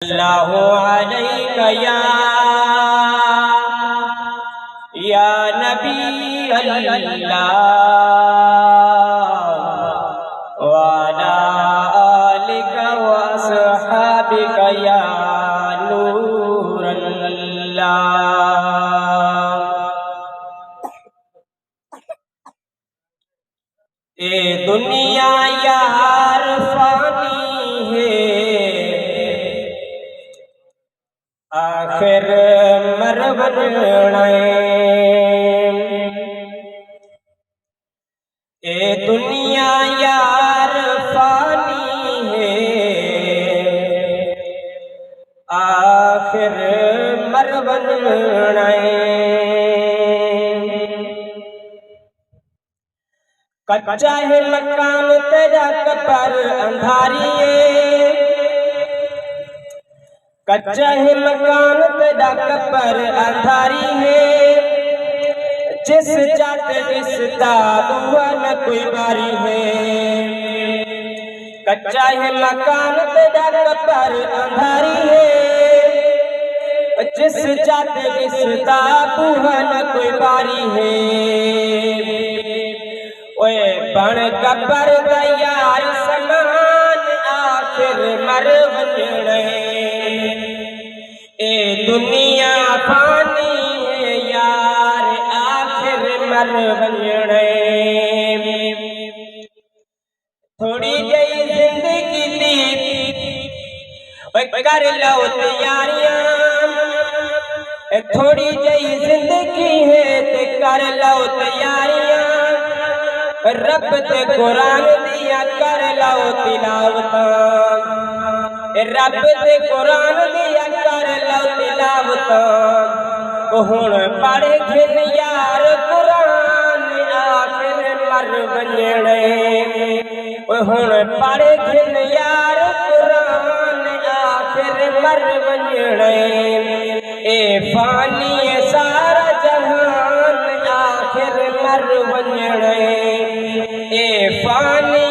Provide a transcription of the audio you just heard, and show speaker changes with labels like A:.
A: सल्लल्लाहु अलैका या नबी अल्लाह व अला आलिका व अस्हाबिका या नूर अल्लाह। ए दुनिया यार फानी है, आखिर मरवना। ए दुनिया यार फानी है, आखिर मरवना। कच्चा है मकान तेरा कब्र अंधारी है, कच्चा है मकान तेरा कब्र अंधारी है। जिस जात रिश्ता हुआ न कोई बारी है। कच्चा है मकान तेरा कब्र अंधारी है। जिस जात रिश्ता हुआ न कोई बारी है। ओए बण कब्र तैयार समान आखिर मर वञणे। ए दुनिया फानी है यार, आखिर मर वञणे। थोड़ी जई जिंदगी दी कर लो तैयारियां। थोड़ी जई जिंदगी है ते कर लो तैयारियां। रब ते कुरान दिया कर लो तिलावत। रब ते कुरान दिया कर लो तिलावत। हुण पढ़ खिन यार कुरान, आखिर मर वञणे। हुण पढ़ खिन यार कुरान, आखिर मर वञणे। ए फानी सारा जहान, आखिर मर वञणे। ए फानी